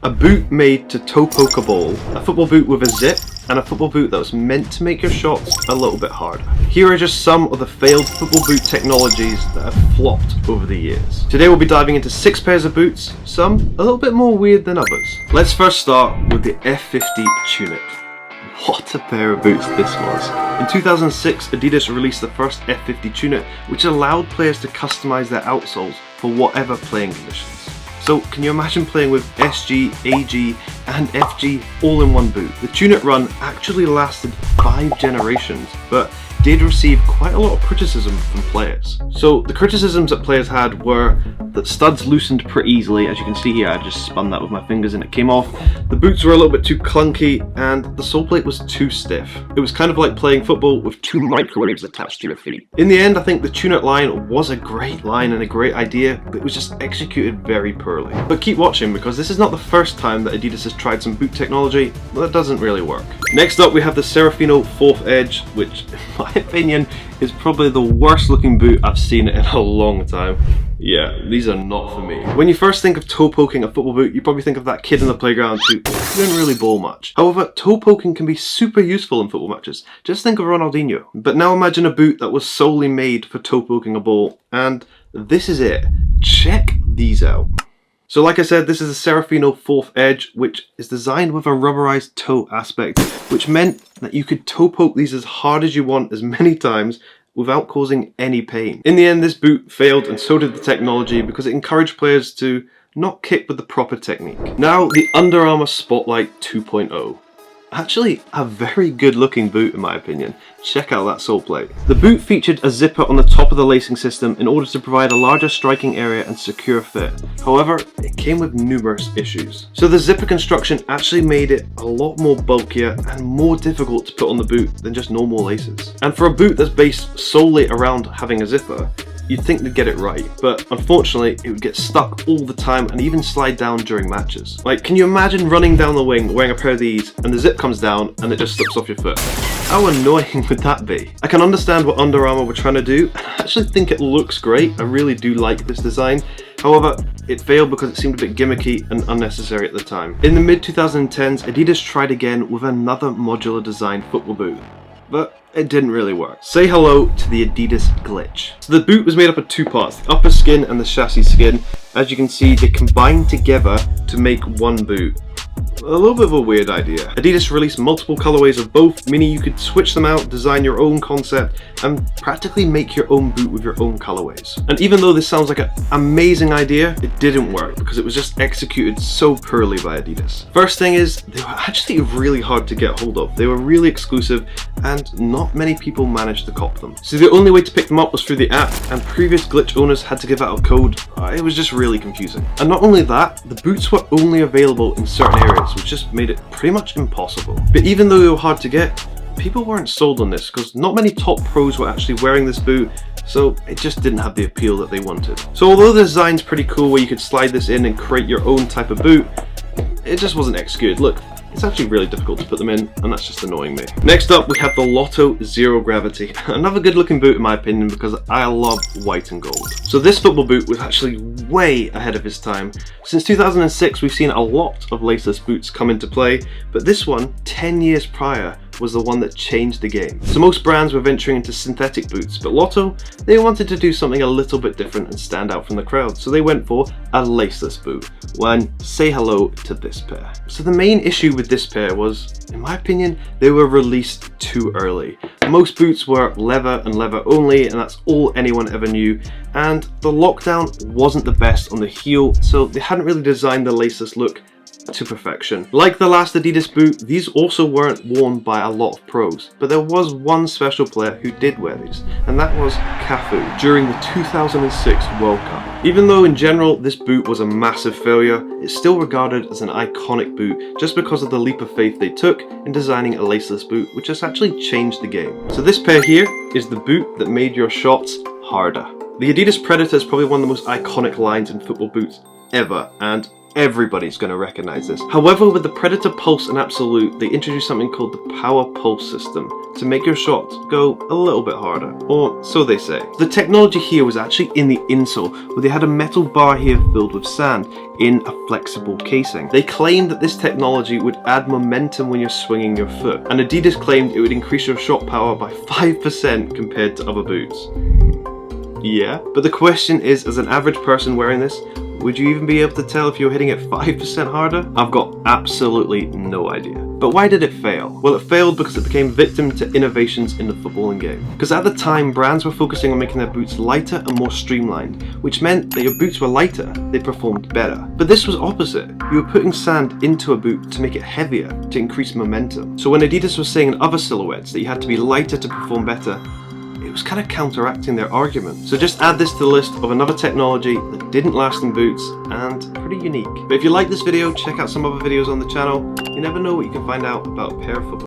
A boot made to toe poke a ball, a football boot with a zip, and a football boot that was meant to make your shots a little bit harder. Here are just some of the failed football boot technologies that have flopped over the years. Today we'll be diving into 6 pairs of boots, some a little bit more weird than others. Let's first start with the F50 Tunic. What a pair of boots this was. In 2006, Adidas released the first F50 Tunic, which allowed players to customize their outsoles for whatever playing conditions. So can you imagine playing with SG, AG and FG all in one boot? The Tunic run actually lasted 5 generations, but did receive quite a lot of criticism from players. So the criticisms that players had were that studs loosened pretty easily. As you can see here, I just spun that with my fingers and it came off. The boots were a little bit too clunky and the sole plate was too stiff. It was kind of like playing football with 2 microwaves attached to your feet. In the end, I think the Tunic line was a great line and a great idea, but it was just executed very poorly. But keep watching, because this is not the first time that Adidas has tried some boot technology that doesn't really work. Next up we have the Seraphino 4th Edge, which in my opinion is probably the worst looking boot I've seen in a long time. Yeah, these are not for me. When you first think of toe poking a football boot, you probably think of that kid in the playground who didn't really bowl much. However, toe poking can be super useful in football matches. Just think of Ronaldinho. But now imagine a boot that was solely made for toe poking a ball, and this is it. Check these out. So like I said, this is a Seraphino 4th Edge, which is designed with a rubberized toe aspect, which meant that you could toe poke these as hard as you want as many times without causing any pain. In the end, this boot failed, and so did the technology, because it encouraged players to not kick with the proper technique. Now, the Under Armour Spotlight 2.0. Actually, a very good looking boot in my opinion. Check out that sole plate. The boot featured a zipper on the top of the lacing system in order to provide a larger striking area and secure fit. However, it came with numerous issues. So the zipper construction actually made it a lot more bulkier and more difficult to put on the boot than just normal laces. And for a boot that's based solely around having a zipper, you'd think they'd get it right, but unfortunately it would get stuck all the time and even slide down during matches. Like, can you imagine running down the wing wearing a pair of these and the zip comes down and it just slips off your foot? How annoying would that be? I can understand what Under Armour were trying to do, and I actually think it looks great. I really do like this design. However, it failed because it seemed a bit gimmicky and unnecessary at the time. In the mid-2010s, Adidas tried again with another modular design football boot, but it didn't really work. Say hello to the Adidas Glitch. So the boot was made up of 2 parts, the upper skin and the chassis skin. As you can see, they combined together to make one boot. A little bit of a weird idea. Adidas released multiple colorways of both, meaning you could switch them out, design your own concept, and practically make your own boot with your own colorways. And even though this sounds like an amazing idea, it didn't work because it was just executed so poorly by Adidas. First thing is, they were actually really hard to get hold of. They were really exclusive and not many people managed to cop them. So the only way to pick them up was through the app, and previous Glitch owners had to give out a code. It was just really confusing. And not only that, the boots were only available in certain areas, which just made it pretty much impossible. But even though they were hard to get, people weren't sold on this because not many top pros were actually wearing this boot, so it just didn't have the appeal that they wanted. So although the design's pretty cool where you could slide this in and create your own type of boot, it just wasn't executed. Look, it's actually really difficult to put them in, and that's just annoying me. Next up, we have the Lotto Zero Gravity. Another good looking boot in my opinion because I love white and gold. So this football boot was actually way ahead of its time. Since 2006, we've seen a lot of laceless boots come into play, but this one, 10 years prior, was the one that changed the game. So most brands were venturing into synthetic boots, but Lotto, they wanted to do something a little bit different and stand out from the crowd, so they went for a laceless boot. When say hello to this pair. So the main issue with this pair was, in my opinion, they were released too early. Most boots were leather and leather only, and that's all anyone ever knew, and the lockdown wasn't the best on the heel, so they hadn't really designed the laceless look to perfection. Like the last Adidas boot, these also weren't worn by a lot of pros, but there was one special player who did wear these, and that was Cafu during the 2006 World Cup. Even though in general this boot was a massive failure, it's still regarded as an iconic boot just because of the leap of faith they took in designing a laceless boot, which has actually changed the game. So this pair here is the boot that made your shots harder. The Adidas Predator is probably one of the most iconic lines in football boots ever, and Everybody's going to recognize this. However, with the Predator Pulse and Absolute, they introduced something called the Power Pulse system to make your shots go a little bit harder, or so they say. The technology here was actually in the insole, where they had a metal bar here filled with sand in a flexible casing. They claimed that this technology would add momentum when you're swinging your foot, and Adidas claimed it would increase your shot power by 5% compared to other boots. Yeah, but the question is, as an average person wearing this, would you even be able to tell if you're hitting it 5% harder? I've got absolutely no idea. But why did it fail? Well, it failed because it became victim to innovations in the footballing game. Because at the time, brands were focusing on making their boots lighter and more streamlined, which meant that your boots were lighter, they performed better. But this was opposite. You were putting sand into a boot to make it heavier, to increase momentum. So when Adidas was saying in other silhouettes that you had to be lighter to perform better, it was kind of counteracting their argument. So just add this to the list of another technology that didn't last in boots and pretty unique. But if you like this video, check out some other videos on the channel. You never know what you can find out about a pair of football